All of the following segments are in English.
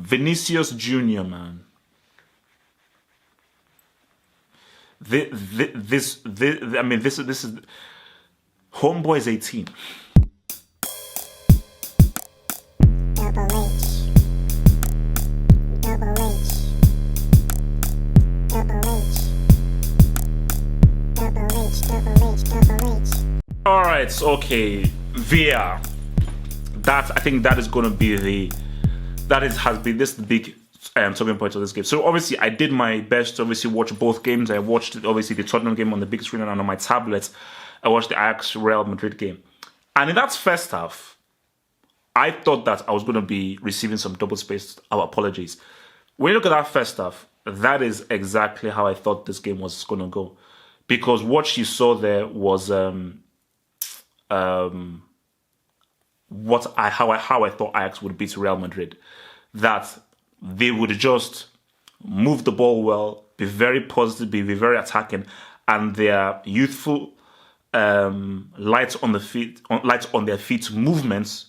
Vinicius Junior, man. This is homeboy is 18. Double H. Double H. Double H. Double H. Double H. Double H. All right, okay, VR. I think that is going to be has been this big talking point of this game. So obviously, I did my best to obviously watch both games. I watched obviously the Tottenham game on the big screen and on my tablet. I watched the Ajax Real Madrid game, and in that first half, I thought that I was going to be receiving some double spaced apologies. When you look at that first half, that is exactly how I thought this game was going to go, because what you saw there was how I thought Ajax would beat Real Madrid. That they would just move the ball well, be very positive, be very attacking, and their youthful lights on their feet movements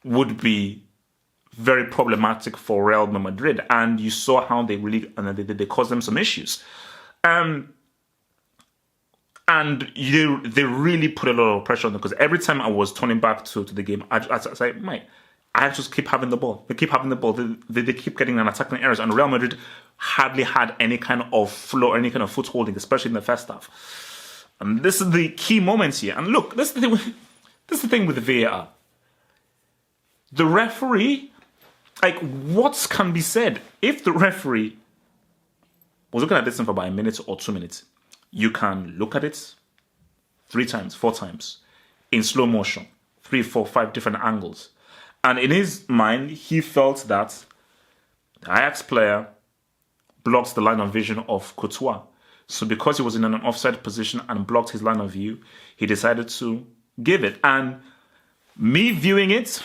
would be very problematic for Real Madrid. And you saw how they caused them some issues. And they really put a lot of pressure on them, because every time I was turning back to the game, I was like, mate, I just keep having the ball. They keep having the ball. They keep getting an attacking errors. And Real Madrid hardly had any kind of flow, any kind of footholding, especially in the first half. And this is the key moments here. And look, this is the thing with the VAR. The referee, like, what can be said? If the referee was looking at this thing for about a minute or 2 minutes, you can look at it 3 times, 4 times, in slow motion, 3, 4, 5 different angles. And in his mind, he felt that the Ajax player blocked the line of vision of Courtois. So because he was in an offside position and blocked his line of view, he decided to give it. And me viewing it,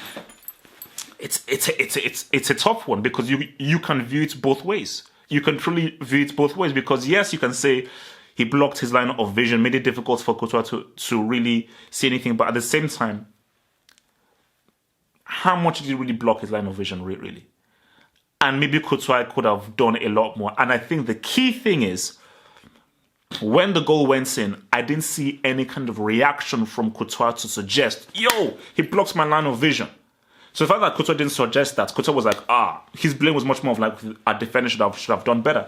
it's a tough one, because you can view it both ways. You can truly view it both ways, because yes, you can say he blocked his line of vision, made it difficult for Courtois to really see anything. But at the same time, how much did he really block his line of vision, really? And maybe Courtois could have done a lot more. And I think the key thing is, when the goal went in, I didn't see any kind of reaction from Courtois to suggest, yo, he blocks my line of vision. So the fact that Courtois didn't suggest that, Courtois was like, his blame was much more of like, our defender should have done better.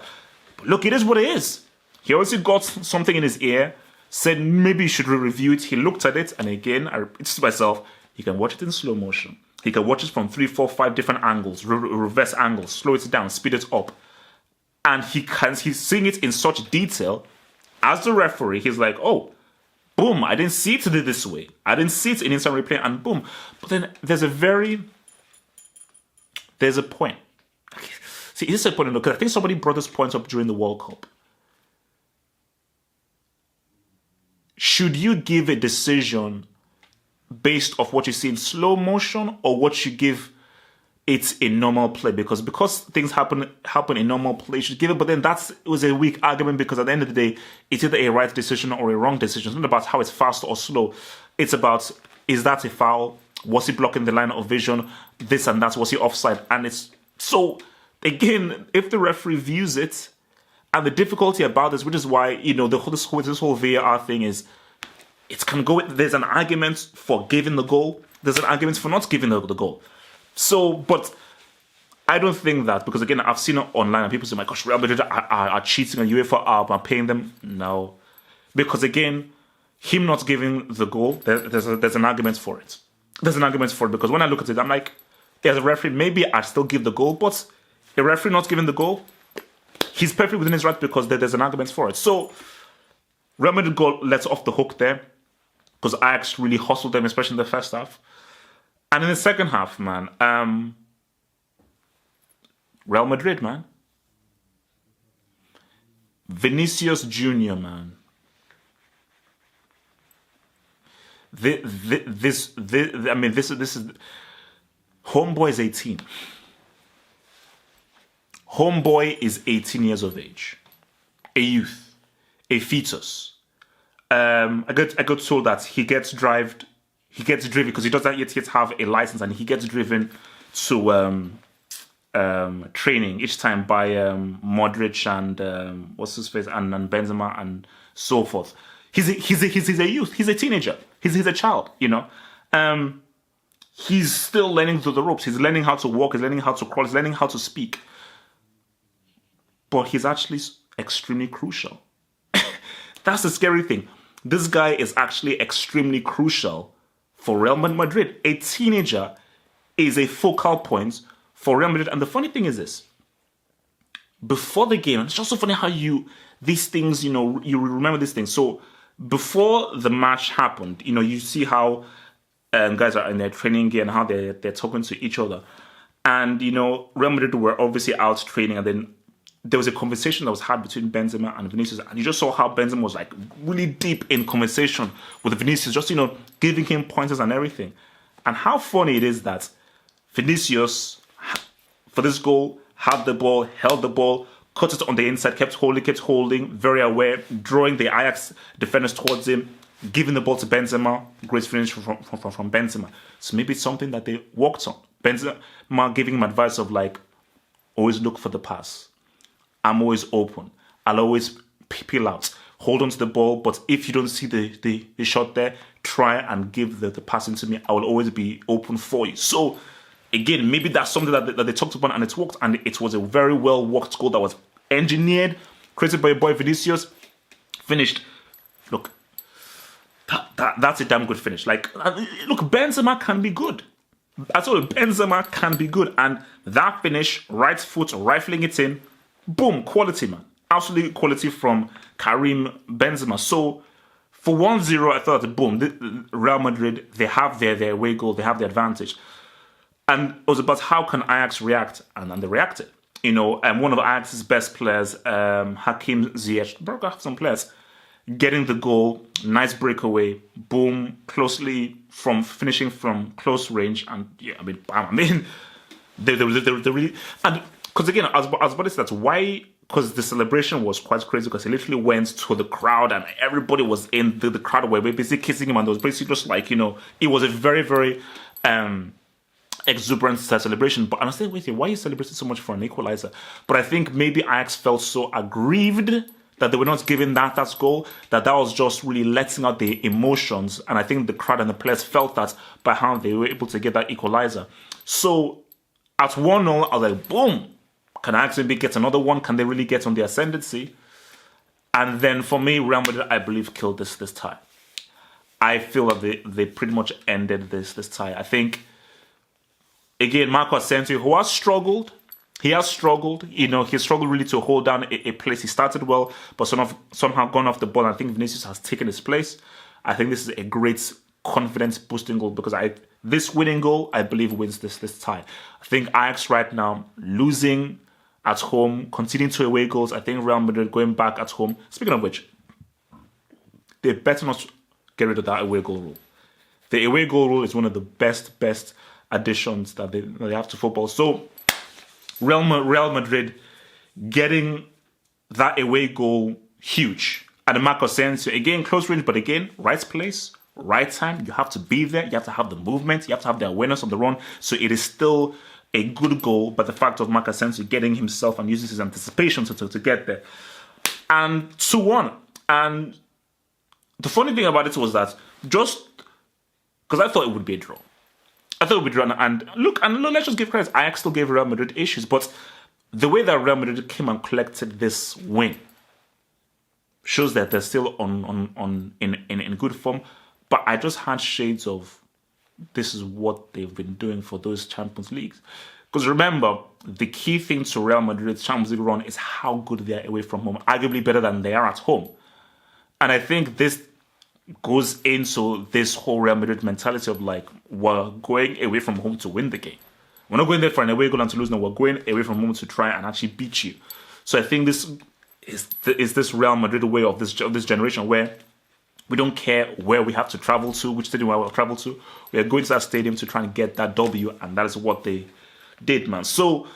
But look, it is what it is. He also got something in his ear, said maybe you should review it. He looked at it, and again, I repeated to myself, he can watch it in slow motion. He can watch it from 3, 4, 5 different angles, reverse angles, slow it down, speed it up. And he's seeing it in such detail. As the referee, he's like, oh, boom, I didn't see it this way. I didn't see it in instant replay, and boom. But then there's a point. See, this is a point, because I think somebody brought this point up during the World Cup. Should you give a decision based off what you see in slow motion, or what you give it in normal play? Because things happen in normal play, you should give it. But then it was a weak argument, because at the end of the day, it's either a right decision or a wrong decision. It's not about how it's fast or slow. It's about, is that a foul? Was he blocking the line of vision? This and that. Was he offside? And it's so, again, if the referee views it, and the difficulty about this, which is why, this whole VAR thing is, it can go, there's an argument for giving the goal, there's an argument for not giving the goal. So, but I don't think that, because again, I've seen it online and people say, my gosh, Real Madrid are cheating and UEFA are paying them. No. Because again, him not giving the goal, there's an argument for it. There's an argument for it, because when I look at it, I'm like, as a referee, maybe I'd still give the goal, but a referee not giving the goal, he's perfectly within his right, because there's an argument for it. So, Real Madrid got let off the hook there, because Ajax really hustled them, especially in the first half. And in the second half, man, Real Madrid, man. Vinicius Junior, man. This is homeboy is 18. Homeboy is 18 years of age, a youth, a fetus. I got told that he gets driven because he doesn't yet have a license, and he gets driven to training each time by Modric and what's his face and Benzema and so forth. He's a youth. He's a teenager. He's a child. He's still learning through the ropes. He's learning how to walk. He's learning how to crawl. He's learning how to speak. But he's actually extremely crucial. That's the scary thing. This guy is actually extremely crucial for Real Madrid. A teenager is a focal point for Real Madrid. And the funny thing is this. Before the game, it's just so funny how these things, you remember these things. So before the match happened, you see how guys are in their training gear and how they're talking to each other. And, Real Madrid were obviously out training, and then there was a conversation that was had between Benzema and Vinicius, and you just saw how Benzema was like really deep in conversation with Vinicius, just, giving him pointers and everything. And how funny it is that Vinicius, for this goal, had the ball, held the ball, cut it on the inside, kept holding, very aware, drawing the Ajax defenders towards him, giving the ball to Benzema, great finish from Benzema. So maybe it's something that they worked on. Benzema giving him advice of like, always look for the pass. I'm always open. I'll always peel out. Hold on to the ball, but if you don't see the shot there, try and give the passing to me. I will always be open for you. So, again, maybe that's something that they talked about and it's worked, and it was a very well worked goal that was engineered, created by your boy Vinicius, finished. Look, that's a damn good finish. Like, look, Benzema can be good. I told you, Benzema can be good, and that finish, right foot, rifling it in, boom, quality, man. Absolutely quality from Karim Benzema. So, for 1-0, I thought, boom, Real Madrid, they have their away goal, they have the advantage. And it was about how can Ajax react, and they reacted. And one of Ajax's best players, Hakim Ziyech, broke off some players, getting the goal, nice breakaway, boom, finishing from close range, and yeah, they really, and because again, I was about to say that why. Because the celebration was quite crazy, because he literally went to the crowd and everybody was in the crowd were basically kissing him, and it was basically just like, it was a very, very exuberant celebration. But I'm saying, wait, why are you celebrating so much for an equalizer? But I think maybe Ajax felt so aggrieved that they were not giving that goal, that was just really letting out the emotions. And I think the crowd and the players felt that by how they were able to get that equalizer. So at 1-0, I was like, boom. Can Ajax maybe get another one? Can they really get on the ascendancy? And then for me, Real Madrid, I believe, killed this tie. I feel that they pretty much ended this tie. I think, again, Marco Asensio, who has struggled. He has struggled. He struggled really to hold down a place. He started well, but somehow gone off the ball. And I think Vinicius has taken his place. I think this is a great confidence-boosting goal, because this winning goal, I believe, wins this tie. I think Ajax right now losing at home, conceding 2 away goals. I think Real Madrid going back at home. Speaking of which, they better not get rid of that away goal rule. The away goal rule is one of the best additions that they have to football. So Real Madrid getting that away goal, huge. And Marco Asensio, again, close range, but again, right place, right time. You have to be there. You have to have the movement. You have to have the awareness of the run. So it is still a good goal, but the fact of Marco Asensio getting himself and using his anticipation to get there. And 2-1. And the funny thing about it was that just because I thought it would be a draw. And look, let's just give credit. Ajax still gave Real Madrid issues, but the way that Real Madrid came and collected this win shows that they're still in good form. But I just had shades of this is what they've been doing for those Champions Leagues. Because remember, the key thing to Real Madrid's Champions League run is how good they are away from home, arguably better than they are at home. And I think this goes into this whole Real Madrid mentality of like, we're going away from home to win the game. We're not going there for an away goal and to lose. No, we're going away from home to try and actually beat you. So I think this is this Real Madrid way of this generation where we don't care where we have to travel to, which stadium we will travel to. We are going to that stadium to try and get that W, and that is what they did, man. So,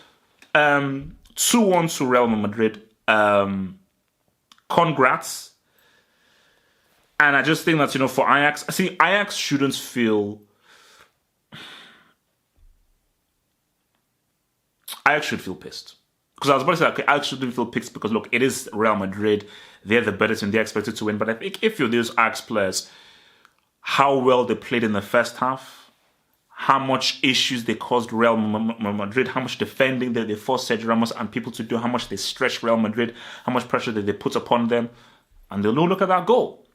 2-1 to Real Madrid. Congrats. And I just think that, for Ajax, Ajax shouldn't feel... Ajax should feel pissed. Because I was about to say, okay, Ajax shouldn't feel pissed because, look, it is Real Madrid. They're the better team. They're expected to win. But I think if you're those Ajax players, how well they played in the first half, how much issues they caused Real Madrid, how much defending they forced Sergio Ramos and people to do, how much they stretched Real Madrid, how much pressure that they put upon them. And they'll look at that goal.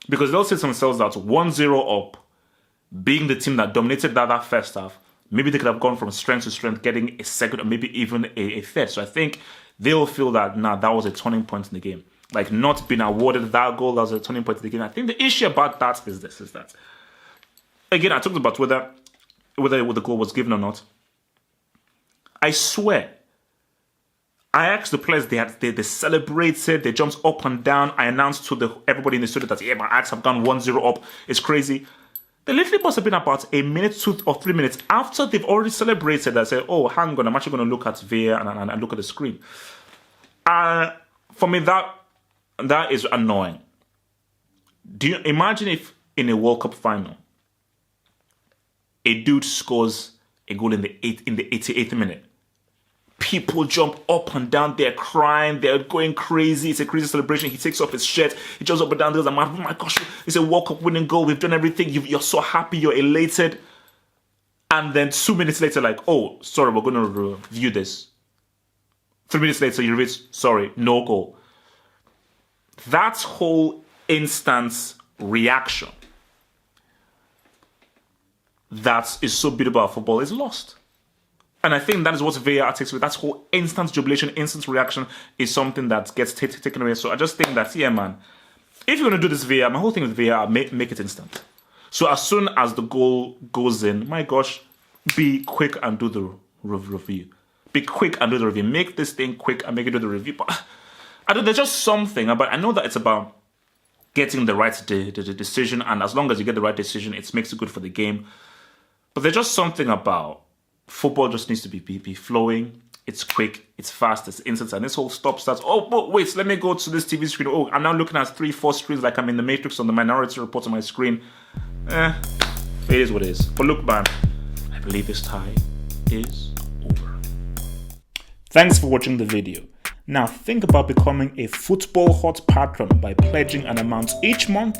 Because they'll say to themselves that 1-0 up, being the team that dominated that first half, maybe they could have gone from strength to strength, getting a second or maybe even a third. So I think they'll feel that, that was a turning point in the game. Like, not being awarded that goal, that was a turning point in the game. I think the issue about that is that, again, I talked about whether the goal was given or not. I swear, I asked the players, they celebrated, they jumped up and down. I announced to everybody in the studio that, yeah, my Ajax have gone 1-0 up. It's crazy. They literally must have been about a minute, 2 or 3 minutes after they've already celebrated. I said, oh, hang on, I'm actually going to look at VAR and look at the screen. For me, that is annoying. Do you imagine if in a World Cup final, a dude scores a goal in the 88th minute? People jump up and down, they're crying, they're going crazy. It's a crazy celebration. He takes off his shirt, he jumps up and down, goes, oh my gosh, it's a World Cup winning goal. We've done everything. You're so happy, you're elated. And then 2 minutes later, like, oh, sorry, we're going to review this. 3 minutes later, you review it, sorry, no goal. That whole instant reaction that is so beautiful about football is lost. And I think that is what VAR takes away. That whole instant jubilation, instant reaction is something that gets taken away. So I just think that, yeah, man, if you're going to do this VAR, my whole thing with VAR, make it instant. So as soon as the goal goes in, my gosh, be quick and do the review. Be quick and do the review. Make this thing quick and make it do the review. But there's just something about, I know that it's about getting the right decision. And as long as you get the right decision, it makes it good for the game. But there's just something about football just needs to be flowing. It's quick, it's fast, it's instant, and this whole stop-start. Oh, but wait, let me go to this TV screen. Oh, I'm now looking at 3-4 screens like I'm in the Matrix on the Minority Report on my screen. It is what it is. But look, man, I believe this tie is over. Thanks for watching the video. Now think about becoming a Football Hot patron by pledging an amount each month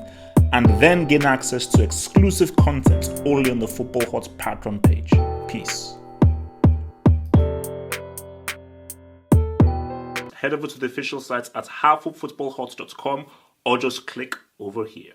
and then gain access to exclusive content only on the Football Hot Patreon page. Peace. Head over to the official site at halffootballhot.com or just click over here.